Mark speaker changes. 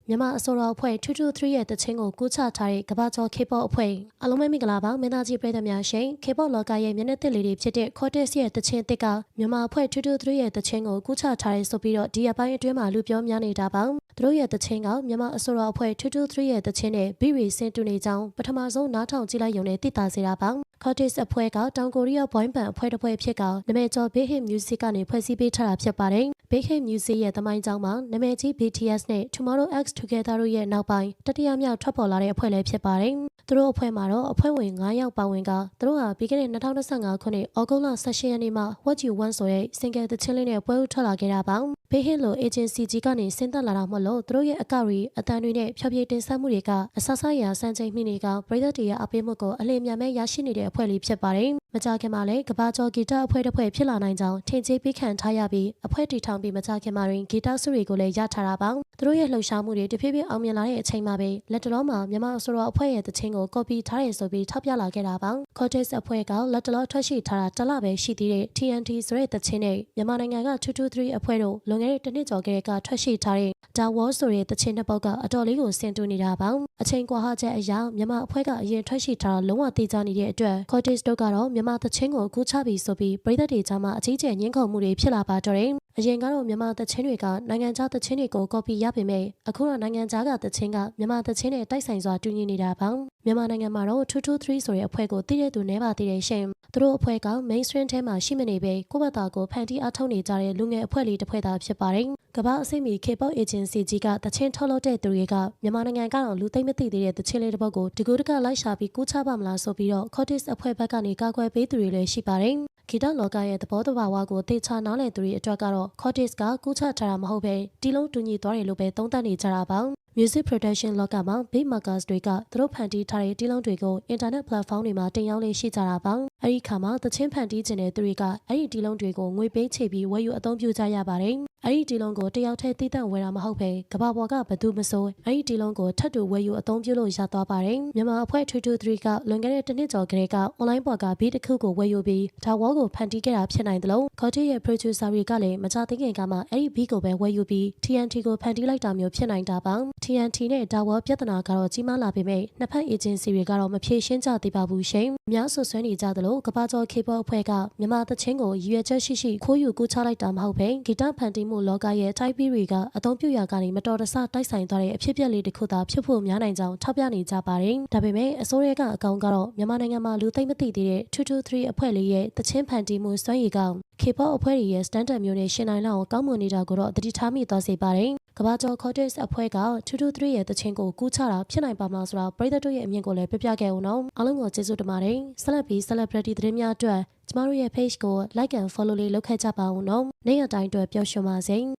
Speaker 1: မြန်မာအစိုးရအဖွဲ့223ရဲ့တခြင်းကိုကူးချထားတဲ့ကမ္ဘာကျော် K-pop အဖွဲ့အလုံးမဲမင်္ဂလာပါမင်းသားကြီးပြည်သူများရှင် K-pop လောကရဲ့မျက်နှာသစ်လေးတွေဖြစ်တဲ့ Cortez ရဲ့တခြင်းတစ်ကမြန်မာအဖွဲ့223ရဲ့တခြင်းကိုကူးချထားတဲ့ဆိုပြီးတော့ဒီအပိုင်းအတွင်းမှာလူပြောများနေတာပါသူတို့ရဲ့တခြင်းကမြန်မာအစိုးရအဖွဲ့223ရဲ့တခြင်းနဲ့ဘီရီစင်တူနေကြောင်းပထမဆုံးနားထောင်ကြည့်လိုက်ရုံနဲ့သိသာစေတာပါCortez အဖွဲ့ကတောင်ကိုရီးယားဘွိုင်းဘန်အဖွဲ့တစ်ဖွဲ့ဖြစ်ကနာမည်ကျော် Big Hit Music ကနေဖွဲ့စည်းပေးထားတာဖြစ်ပါတယ်။ Big Hit Music ရဲ့သမိုင်းကြောင်းမှာနာမည်ကြီး BTS နဲ့ Tomorrow X Together တို့ရဲ့နောက်ပိုင်းတတိယမြောက်ထွက်ပေါ်လာတဲ့အဖွဲ့လည်းဖြစ်ပါတယ်။သူတို့အဖွဲ့မှာတော့အဖွဲ့ဝင်9ယောက်ပါဝင်ကသူတို့ဟာပြီးခဲ့တဲ့2025ခုနှစ်ဩဂုတ်လ18ရက်နေ့မှာ What You Want ဆိုတဲ့ single သချင်းလေးနဲ့ပွဲဥထွက်လာခဲ့တာပါ။ Big Hit လို agency ကြီးကနေဆင်းသက်လာတာမို့လို့သူတို့ရဲ့အကောက်ရီအတန်တွေနဲ့ဖြောပြတင်ဆက်မှုတွေကအဆဆရာစံချိန်မိနေကပရိသတ်တွေရဲ့အပေးမှုကိုအလင်းမြန်မဲ့ရရှိနေတဲ့အဖွဲ့လေးဖြစ်ပါတယ်။မကြခင်မှာလည်းကဘာကျော်ဂီတအဖွဲ့တစ်ဖွဲ့ဖြစ်လာနိုင်ကြောင်းထင်ကြေးပေးခံထားရပြီးအဖွဲ့တည်ထောင်ပြီးမကြခင်မှာတွင်ဂီတဆုတွေကိုလည်းရထားတာပါ။သူတို့ရဲ့လှုပ်ရှားမှုတွေတဖြည်းဖြည်းအောင်မြင်လာတဲ့အချိန်မှာပဲလက်တလုံးမှာမြန်မာအစိုးရအဖွဲ့ရဲ့တခြင်းကို copy ထားတယ်ဆိုပြီးထောက်ပြလာခဲ့တာပါ။ Cortez အဖွဲ့ကလက်တလုံးထွက်ရှိထားတာတစ်လပဲရှိသေးတဲ့ TNT ဆိုတဲ့တခြင်းနဲ့မြန်မာနိုင်ငံက223အဖွဲ့တို့လွန်ခဲ့တဲ့တစ်နှစ်ကျော်ကတည်းကထွက်ရှိထားတဲ့ The Wall ဆိုတဲ့တခြင်းနှစ်ပုဒ်ကအတော်လေးကိုဆင်တူနေတာပါ။အချိန်ကွာဟချက်အရမြန်မာအဖွဲ့ကအရင်ထွက်ရှိထားတာလုံးဝသိကြနေတဲ့အတွက် Cortez တို့ကတော့မြန်မာတခြင်းကိုကူးချပြီးဆိုပြီးပြည်သက်တွေကြားမှာအကြီးကျယ်ညှင်းခုန်မှုတွေဖြစ်လာပါတော့တယ်။အရင်ကတော့မြန်မာတခြင်းတွေကနိုင်ငံခြားတခြင်းတွေကို copy ရပေမဲ့အခုတော့နိုင်ငံခြားကတခြင်းကမြန်မာတခြင်းနဲ့တိုက်ဆိုင်စွာတူညီနေတာပါ။မြန်မာနိုင်ငံမှာတော့223ဆိုတဲ့အဖွဲ့ကိုသိတဲ့သူနည်းပါသေးတယ်ရှင်။သူတို့အဖွဲ့က mainstream ထဲမှာရှိမနေပဲကိုယ့်ဘက်သားကိုဖန်တီးအားထုတ်နေကြတဲ့လူငယ်အဖွဲ့လေးတစ်ဖွဲ့သားဖြစ်ပါတယ်။ကမ္ဘာအစိမ့်မီ K-pop agency ကြီးကတခြင်းထုတ်လုပ်တဲ့သူတွေကမြန်မာနိုင်ငံကတော့လူသိမ့်မသိသေးတဲ့တခြင်းလေးတစ်ပုဒ်ကိုဒီကူတကလိုက်ရှာပြီးကူးချပါမလားဆိုပြီးတော့ Cortez အဖွဲ့ဘက်ကနေကာကွယ်ပေးသူတွေလည်းရှိပါတယ်။ဂီတလောကရဲ့သဘောတဘာဝကိုသိချနားလည်သူတွေအတွက်ကတော့ Cortez ကကူးချထားတာမဟုတ်ပဲတီလုံးတူညီသွားတယ်လို့ပဲသုံးသပ်နေကြတာပါ။ Music production လောကမှာ Beat Makers တွေကသူတို့ဖန်တီးထားတဲ့တီလုံးတွေကို internet platform တွေမှာတင်ရောက်လေးရှိကြတာပါ။အဲဒီခါမှာသချင်းဖန်တီးခြင်းတဲ့သူတွေကအဲဒီတီလုံးတွေကိုငွေပေးချေပြီးဝယ်ယူအသုံးပြုကြရပါတယ်။အဲဒီတီလုံးကိုတယောက်တည်းတည်တံ့ဝယ်တာမဟုတ်ပဲကဘာပေါ်ကဘသူမစိုးအဲဒီတီလုံးကိုထပ်တူဝယ်ယူအသုံးပြုလို့ရသွားပါတယ်။မြန်မာအဖွဲ့223ကလွန်ခဲ့တဲ့တစ်နှစ်ကျော်ကလေးက online ပေါ်က beat တစ်ခုကိုဝယ်ယူပြီးဒါဝေါ်ကိုဖန်တီးခဲ့တာဖြစ်နိုင်တယ်လို့ Cortez ရဲ့ producer တွေကလည်းမကြသေးခင်ကမှအဲဒီ beat ကိုပဲဝယ်ယူပြီး TNT ကိုဖန်တီးလိုက်တာမျိုးဖြစ်နိုင်တာပါ။ TNT နဲ့ဒါဝေါ်ပြဿနာကတော့ကြီးမားလာပေမဲ့နှစ်ဖက် agency တွေကတော့မဖြေရှင်းကြသေးပါဘူးရှင်။အများဆွဆွဲနေကြသလိုကဘာကျော် K-pop အဖွဲ့ကမြန်မာသချင်းကိုရည်ရွယ်ချက်ရှိရှိခိုးယူကူးချလိုက်တာမဟုတ်ပဲဂီတဖန်တီးမှုလောကရဲ့ type တွေကအသုံးပြုရာကနေမတော်တဆတိုက်ဆိုင်သွားတဲ့အဖြစ်အပျက်လေးတစ်ခုသာဖြစ်ဖို့များနိုင်ကြောင်းထောက်ပြနေကြပါတယ်။ဒါပေမဲ့အစိုးရကအကောင်ကတော့မြန်မာနိုင်ငံမှာလူသိမ့်မသိသေးတဲ့223အဖွဲ့လေးရဲ့သချင်းဖန်တီးမှုစွမ်းရည်ကောင် K-pop အဖွဲ့ရဲ့ standard မျိုးနဲ့ရှင်နိုင်လောက်အောင်ကောင်းမွန်နေတာကိုတော့သတိထားမိသွားစေပါတယ်။ကဘာကျော် Cortez အဖွဲ့က223ရဲ့သချင်းကိုကူးချတာဖြစ်နိုင်ပါမလားဆိုတာပြည်သက်တို့ရဲ့အမြင်ကိုလည်းပြပြခဲ့အောင်နော်အားလုံးကိုကျေးဇူးတင်ပါတယ်ဆက်လက်ပြီး celebrity သတင်းများအတွက်ကျမတို့ရဲ့ page ကို like and follow လေးလုပ်ခဲ့ကြပါဦးနော်နေ့ရက်တိုင်းအတွက်ပျော်ရွှင်ပါစေ